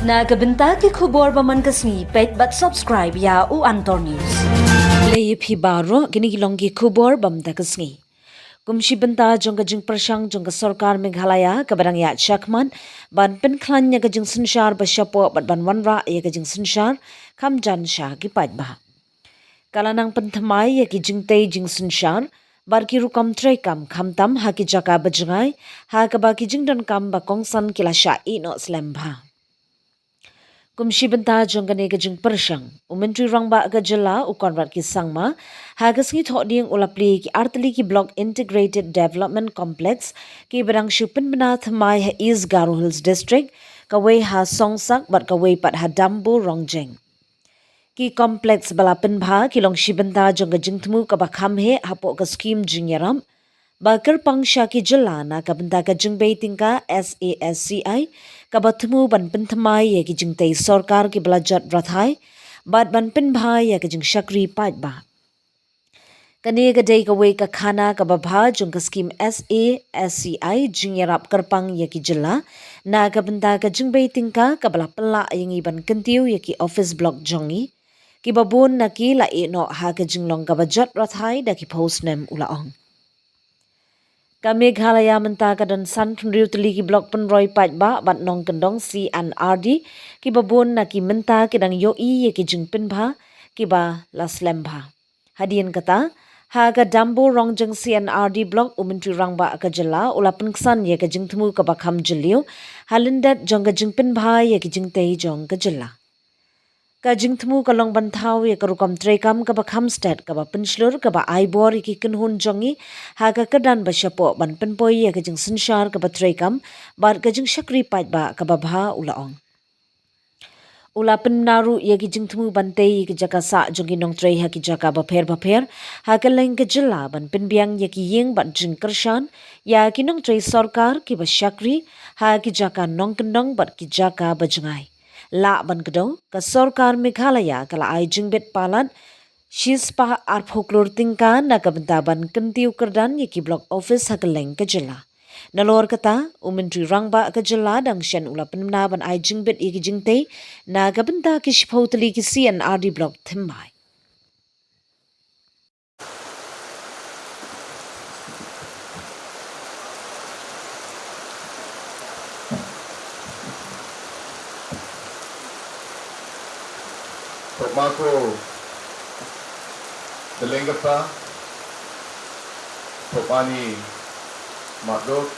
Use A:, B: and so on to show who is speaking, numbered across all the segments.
A: Nagabenta ki khubor baman kasni pet but subscribe ya U Antor News. Lay phi baro gini gilong ki khubor bam da kasni. Kumshi benta jong gajing prasang jong sarkar Meghalaya kabarang ya chakman ban penklan ya gajing sunshar basyapo bat ban wanra ya gajing sunshar kam jan sha ki Pynbha. Kalanang penthamai ya ki jingtei jing sunshar bar ki rukam trei kam khamtam ha ki jaka bajangai ha ka ba ki jingdan kam ba kongsan kilasha ino slembha. Kumshi benta jongane gajing persang umentri rangba gajala U Conrad ki sangma hagas ngi thoding ulapli ki artli ki block integrated development complex ki berang shupin bena thamai ha East Garo Hills district kawai ha Songsak bat kawai pat ha Dambo Rongjeng ki complex bala Pynbha ki long shibenta jong gajing tmu ka bakham he hapo ka scheme jingyaram Bakar pangsha ki jalana ka benda ka jingbei tingka SASCI ka batmu ban penthamai ya ki jingtei sarkar ki belajat rathai bat ban Pynbha ya ki jing shakri Pynbha. Kani ka dei ka wei ka khana ka babha jong ka scheme SASCI jingyarap karpang ya ki jala na ka benda ka jingbei tingka ka bala pala yangi ban kentiu ya ki office block jongi ki babun na ki la no ha ka jinglong ka bajat rathai da ki post name ulaong. Meghalaya menta kadan san kendriu teli ki blok penroi Pynbha bat nong kendong CNRD ki babun na ki menta kidang yoi ye ki jing Pynbha ki ba laslembha. Hadian kata ha ka Dambo Rongjeng CNRD blok umentri rangba ka jala ula penksan ye ka jing temu ka bakham jeliu halindat jong ka jing Pynbha ye ki jing tei jong ka jala. Ka jing temu ka long bantau ya ka rukam trekam ka bakham stat ka ba penslur ka ba aibor ki kenhun jongi ha ka kadan ba syapo ban penpoi ya ka jing sunshar ka ba trekam bar ka jing shakri Pynbha ka ba bha ulaong. Ula pennaru ya ki jing temu bantei ki jaka sa jongi nong trei ha ki jaka ba pher ha ka leng ka jela ban penbiang ya ki yeng ban jing kershan ya ki nong trei sarkar ki ba shakri ha ki jaka nong kendong bat ki jaka ba jengai. La ban kedong ka sarkar Meghalaya kala ai jingbet palat shispa arphoklur tingkan na ka benta ban kentiu kerdan ye ki block office hakeleng ka jela. Nalor kata umentri rangba ka jela dang shen ula penna ban ai jingbet ye ki jingtei na ka benta ki shpotli ki CNRD block thimbai.
B: Pagmako Dalengapa Pagmani Madot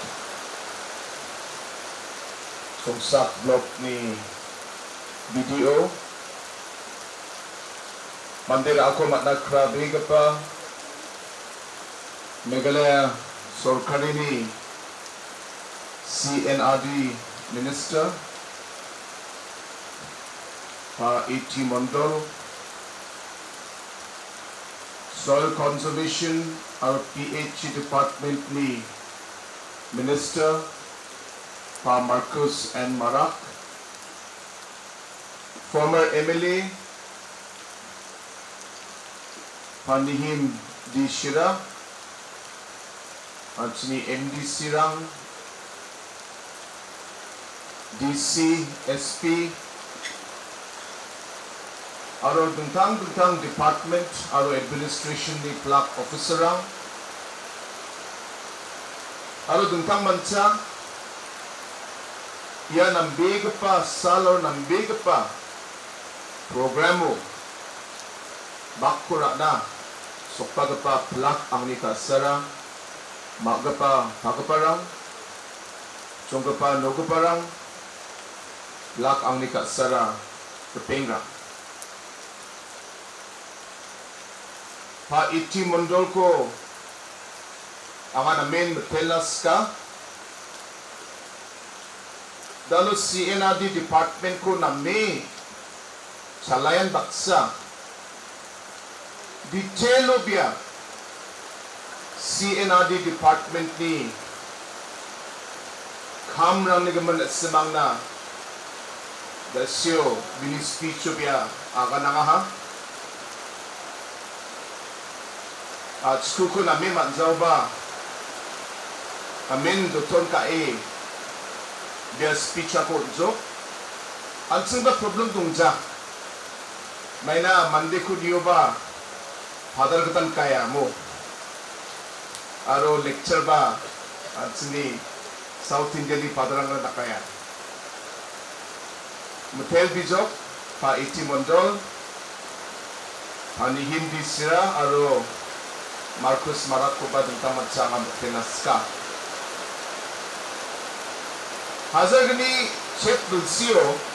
B: Songsak blok ni BDO Mandira ako matnakra Bigapa Meghalaya Sorkari ni CNRD Minister E.T. Mondol, Soil Conservation or PH Department ni Minister Marcus and Marak, former MLA Nihim D. Shira, at ni MD Sirang, DC, SP, Aro duntang department, aro administration ni plak officer ang, aro duntang mansa, yan ang bega pa, salor ng bega pa, programo, bakura na, sokpaga pa plak ang ni kasara, maga pa pagaparang, chongga pa nogaparang, plak ang ni kasara, kapengra. Pa iti mondol ko ang namin matelas ka dalo CNRD department ko na may salayan baksa ditelo biya CNRD department ni kamrang ni gaman at semang na dasyo binispicho biya aga na nga ha at skuko namin manzaw ba amin doton ka dia speech ako jo 안층다 프로블럼 동자 마이나 만데쿠 니오바 바다르그탄 까야 뭐 아로 렉처바 안층니 사우트 인디아니 바다랑가 나까야 무텔 비족 파 이티 먼돌 아니 힌디 시라 아로 마르쿠스 마라코바 등타 마차가 무텔나스카 하자그니 책 불시오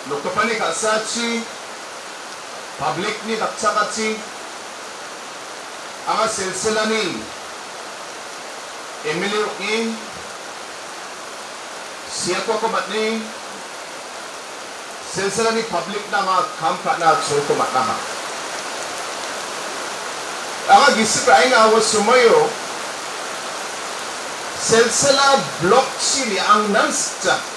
B: Lokapani kasachi, public ni daksakachi, anga silsila ni Emily ni siya ko mat ni silsila ni public na nga kampa na so ko mat na ha. Anga gisip ay nga awas sumayo silsila block sili ang nansja.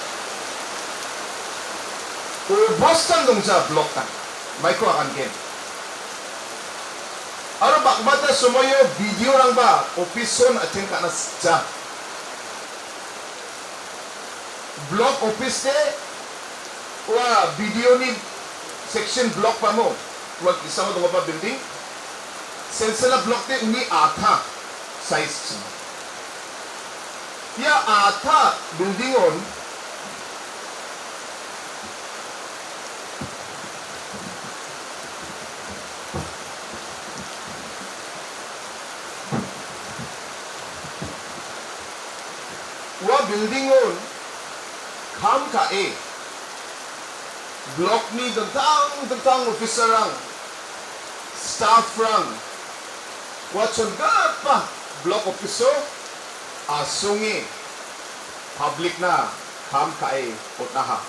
B: Boston 동자 블록다 마이크 아간겐 아로 bakmata sumoyo video lang ba ophis atin ka na sa block office de wa video ni section block pa mo wag isa mo pa building silsila block de ni ata size ya ata building on building on kam ka block ni tentang officer rang staff rang wachon pa block officer asungi public na kam ka potnaha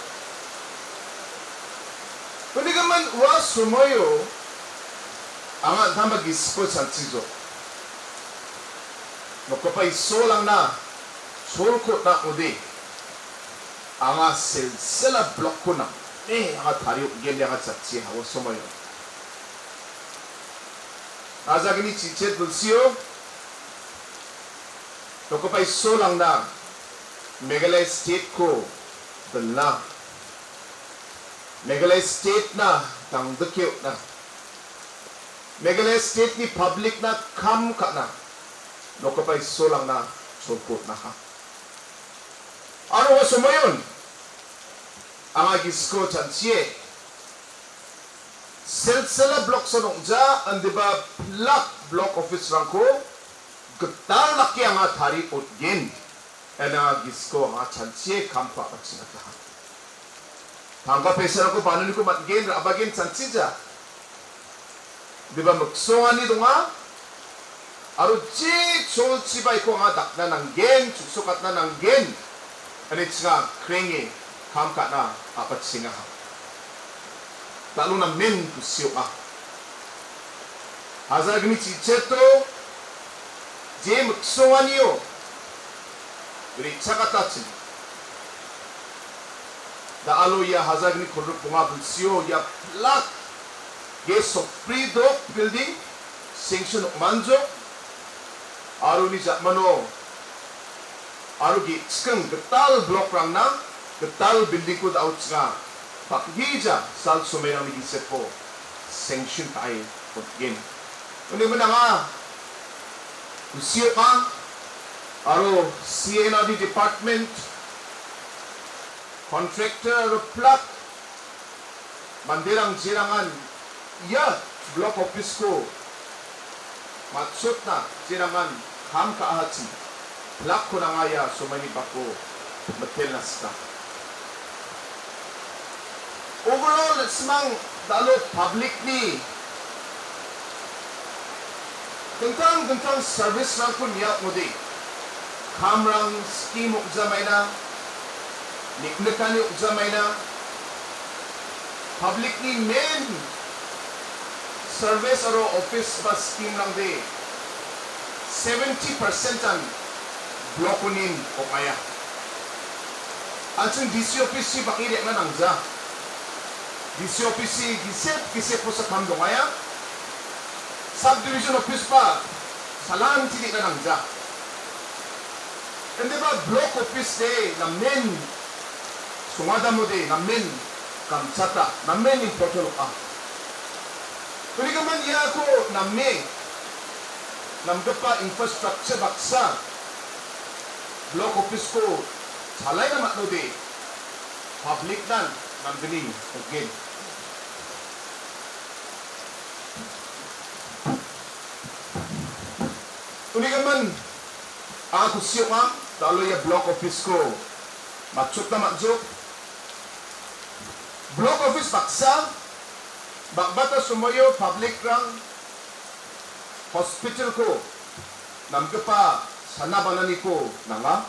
B: kundi kaman wa sumoyo anga thamba gispo sanchizo nokopay so lang na 솔코 나 오디 anga silsila block ko na anga tario gel anga chatchi hawo somoyo azagini chiche dulsio loko pai so lang na Meghalaya state ko dalla Meghalaya state na tang dekyo na Meghalaya state ni public na kam ka na loko pai so lang na solko na ha ano waso mo yun? Ang agis ko chansye silsila block sa nungja ang diba block office rang ko getar laki ang atari utgin ang agis ko ang chansye kampa at sinatahan tangka pesa ko paano ni ko matgin abagin chansye ja diba magsongan nito nga aro chik sol chibay ko nga dakna ng gen sukat na ng gen anits nga krengi kamka na apat singa talo na men kusyo ka hazagni chicheto je magsongan niyo ri chakatachin da alo ya hazagni kulru punga bulsyo ya plak ge sofrido building sanction manjo 아루니 자마노 아루기 지금 그딸 블록 랑나 그딸 빌딩 코 아웃스가 박기자 살 소메라미 기세포 생신 타이 potgin ini menanga usiapa aro CNRD department contractor plak mandirang jirangan ya block office ko maksud na jirangan ham kaahatsi plak ko na ngaya sumani bako betel na sta overall semang dalo public ni tentang service lang ko niya mo di kamrang scheme ukzamay na niknekani ukzamay na public ni main service or office ba scheme lang di 70% ang blokonin o kaya at yung DCOPC bakiri na nangza DCOPC gisip po sa kando kaya subdivision office pa salan tili na nangza and diba block office day na main sungada mo de namin kamsata namin importolo ka. Kuni kaman iya ko namin namgapa infrastructure baksa block office ko salay na matno de public dan namgini again. Kuni kaman ako siyo nga talo ya block office ko matsut na matsut block office baksa bakbata sumoyo public rang hospital ko namgapa sanabanani ko nanga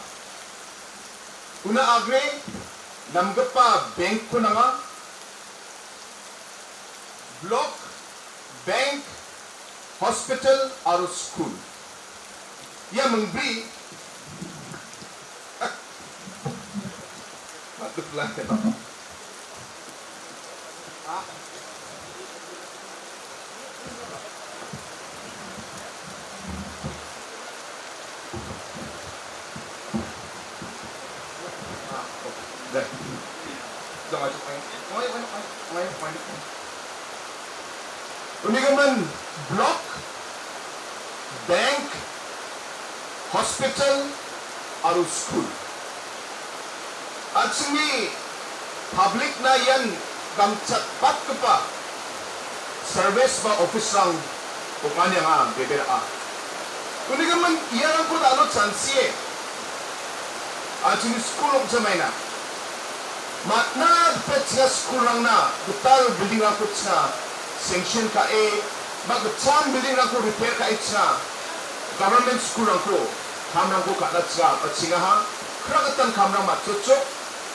B: una agre namgapa bank ko nanga block bank hospital aro school ya memberi patut lah kita Unigaman block, bank, hospital, aru school. At sini public na yan kamcat pat pa service ba office lang kung ano nga bebera. Unigaman iyan ko talo chansiye. At sini school sa may na. Matna pet nga school lang na total building lang ko sa sanction ka magtsam building lang ko repair ka sa government school lang ko kamrang ko kalat sa at singa ha kragatan kamrang matsutsok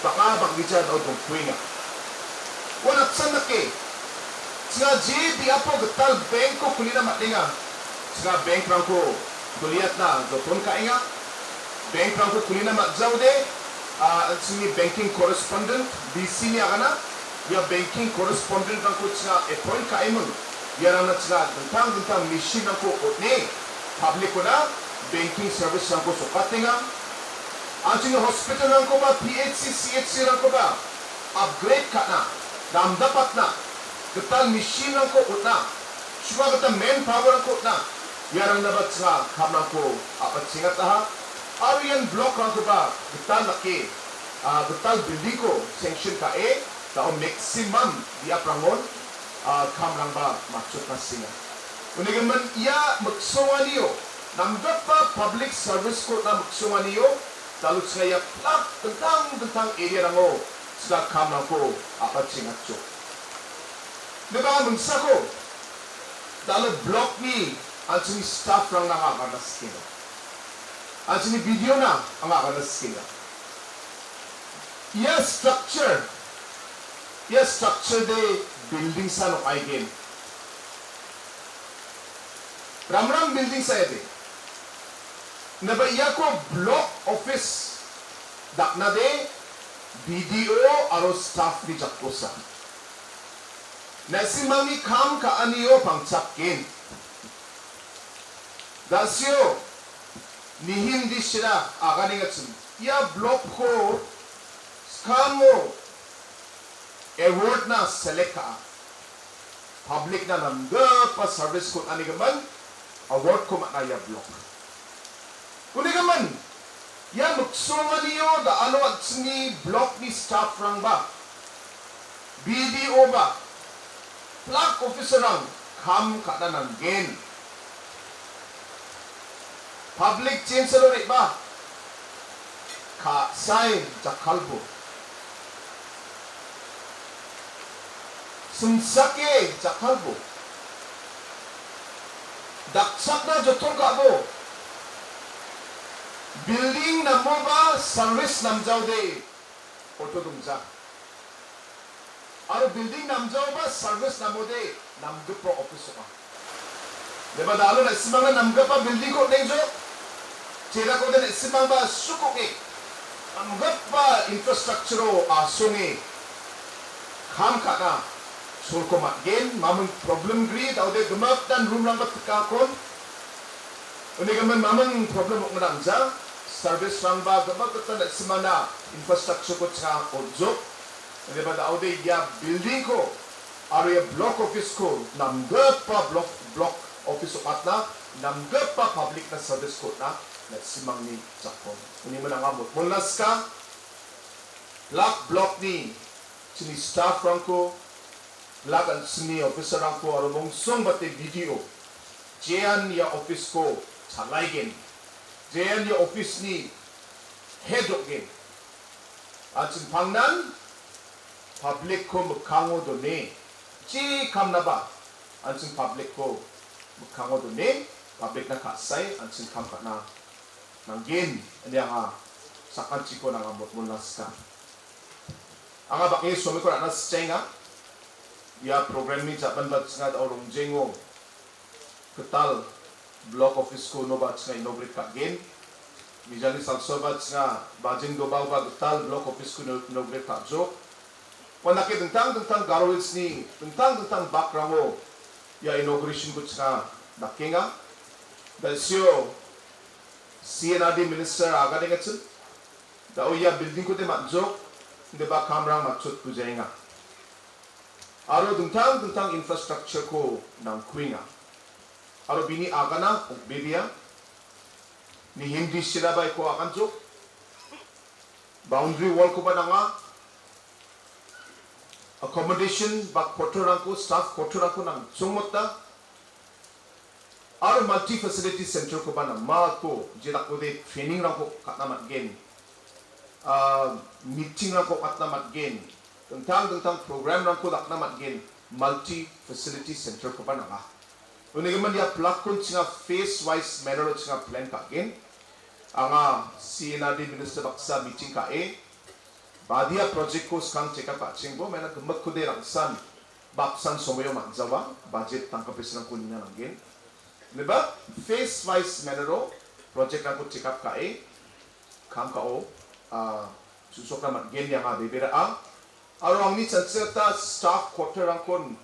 B: baka bagbijan o dungpuy nga wala tsan na ke singa di apo gatal bank ko kulina matlinga singa bank lang ko kuliat na doton ka inga bank lang ko kulina matzaw de sini banking correspondent BC niya ka na ya banking correspondent ang ko nga appoint ka imon ya na nga dentang machine ang ko ni public ko na banking service ang ko sukat nga ang sini hospital ang ko ba PHC CHC ang ko ba upgrade ka na dapat na getal machine ang ko na suka gata manpower ang ko na ya na nabat nga kamang ko apat singat ha arian block ang ko ba getal laki getal building ko sanction ka tao maximum dia prangon kamrang ba maksud pasinga. Unigaman iya magsunga niyo namgat pa public service ko na magsunga niyo talot saya plak tentang area rango sa kamrang ko apat singatso. Diba mangsa ko talo block ni ang sini staff rang nakakanas kina. Ang sini video na ang nakakanas kina. Iya structure de building sa no aigen. Ramram building sa ede. Nabaiya ko block office dak na de BDO aro staff ni jakkosa. Nasimami kam ka aniyo pang chapkin. Dasyo ni hindi sila aganingatsun. Ya block ko skamo award na select ka. Public na nangga pa service ko ani gaman award ko manaya block. Kuni gaman ya magsunga niyo da ano at sini block ni staff rang ba BDO ba plak officer rang kam ka na nanggen public chancellor ba ka sign jakalbo Songsak jakalbo daksak na jotong kabo building na mo ba service namjaw de auto dumja aro building namjaw ba service namo de namgu pro office ka diba dalo na simang na namga pa building ko nengjo chera ko na simang ba suko ke namga pa infrastructure asungi kham ka na sulko matgen mamang problem grid au de gemap dan room lang batkakon uni gaman mamang problem mo namja service rangba gaba kata na simana infrastructure ko tsaka ojo. Ano ba daw de ya building ko aro ya block office ko namga pa block office upat na namga pa public na service ko na simang ni Japon. Ini menangamot. Mulas ka block ni sini staff rangko lagan sini officer rangko aro mongsong bate video. Jean ya office ko salaigen. Jean ya office ni head again. Atsin pangnan public ko mukhango do ne. Ji kamna ba. Atsin public ko mukhango do ne. Public na kasay atsin kam ka na nanggin. Hindi nga sakan chiko na ngamot mulas ka. Ang bakit suami ko na nga ya program ni Japan bat nga daw Rongjeng ketal block office ko no bat nga inaugurate ka again. Mijani salso bat nga bajing do ba ketal block office ko inaugurate ka jo. Wanaki tentang garowits ni tentang background mo ya inauguration ko nga nakinga. Dahil siyo CNRD minister aga dengatsun. Daw ya building ko te matjok. Hindi ba kamrang matsut ko nga. Aro tentang infrastructure ko ng kuinga. Aro bini aga na ukbibia. Ni hindi sila ba ko akan jok. Boundary wall ko ba na nga. Accommodation ba quarter ko, staff quarter ko ng sungmot na. Aro multi-facility center ko ba na ma ko. Jila ko de training lang ko katamat gen. Meeting lang ko katamat gen. Tentang program lang ko katamat gen. Multi-facility center ko ba na nga. Unigaman ya plakon singa phase-wise manner singa plan ka gen. Ang CNRD Minister Baksa meeting ka Badia project ko skang check up atching bo mena kemak ko de rangsan baksan somoyo manjawa budget tangkapis ng kuninga nanggen. Diba? Phase wise manero project lang ko check up ka kam ka susok na matgen yang bibira aro ang ni chanseta staff quarter ang kon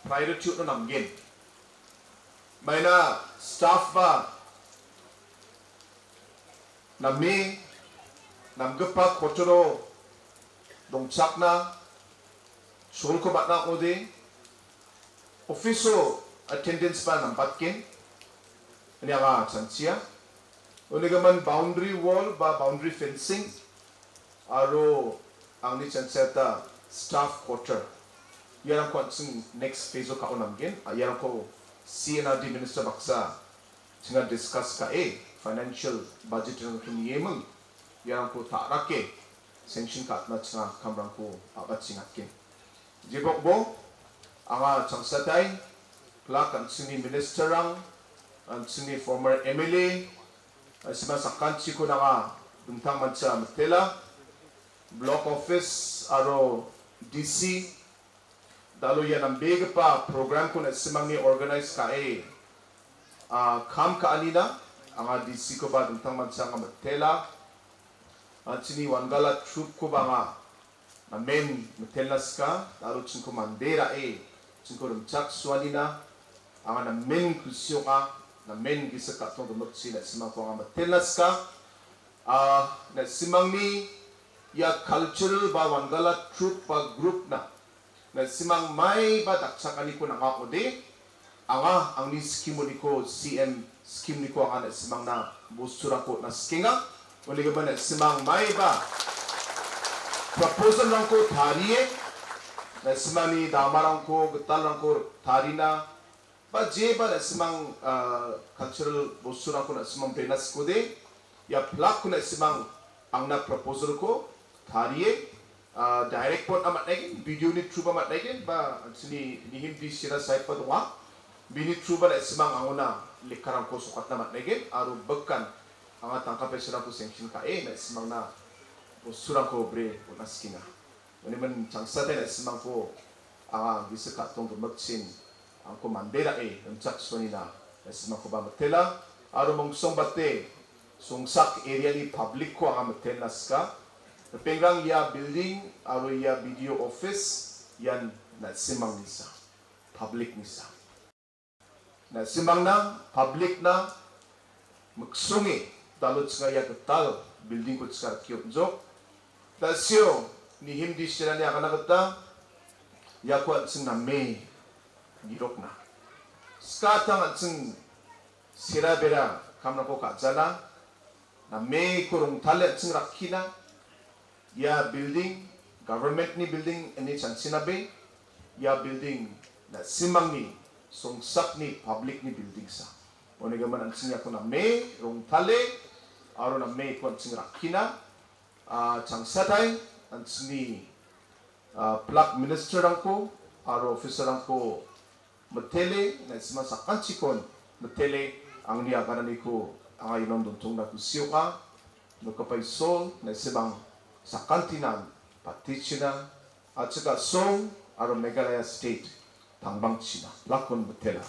B: priority no namgen. May na staff ba nami namgapa quartero dongsak na sul ko bat na ko de officio attendance pa nampatkin ini nga chansia unigaman boundary wall ba boundary fencing aro ang ni chanseta staff quarter yan ang sing next phase ka unamgin yan ko CNRD Minister Baksa singa discuss ka financial budget ng kuniyemang yan ko tarake sanction kat na nga kamrang ko abat singatkin. Jibok bo, ang changsatay, plak ang sini minister ang sini former MLA, simasakan ko na nga buntang man sa Matela, block office, aro DC, dalo yan ang big pa program ko na simang ni organize ka kam ka anina, ang DC ko ba buntang man sa Matela, at sini wangala troop ko ba nga na men metelas ka taro chin ko mandera chin ko rumchak suanina ang na men kusyo ka na men gisa ka tong dumutsi na simang ko nga metelas ka na simang ni ya cultural ba wangala troop pa group na simang may ba daksakani ko na ako de ang ni scheme ni ko CM scheme ni ko ang na simang na busura ko na skinga Wali ka ba na simang may ba proposal lang ko thariye na simang ni damarang ko getal lang ko tharina ba je ba na simang cultural bosura ko na simang penas ko de ya plak ko na simang ang na proposal ko thariye direct po amat nagin video ni true amat nagin ba sini nihim di sira site pa tunga bini true ba na simang ang una likarang ko sukat na amat nagin aru bekan ang tangkapay sila ko sanction ka na simang na surang ko bre unas kinga wani man changsa na simang ko ang bisa ka tong magsin ang ko mandera ang chakso ni na simang ko ba matela aro mong song bate Songsak area ni public ko ang matelas ka pengrang ya building aro ya video office yan na simang nisa public nisa na simang na public na magsungi dalut nga ya tal building ko skar kyop jok dasyo ni himdi sira ni akana kata ya ko sing na me girok na skatang sing sira bera kamna ko kajala na me kurung talet sing rakina ya building government ni building ini chansina be ya building na simang ni Songsak ni public ni building sa oni gaman sing ya ko na me rong tale aro na me ko sing rakina changsatai sini plak minister angko aro officer angko metele na sima sakanchikon metele ang niya kanani ko ang inom dontong na kusiyoka no kapay sol na simang sakantinan patichina at saka song aro Meghalaya state tangbang china lakon metela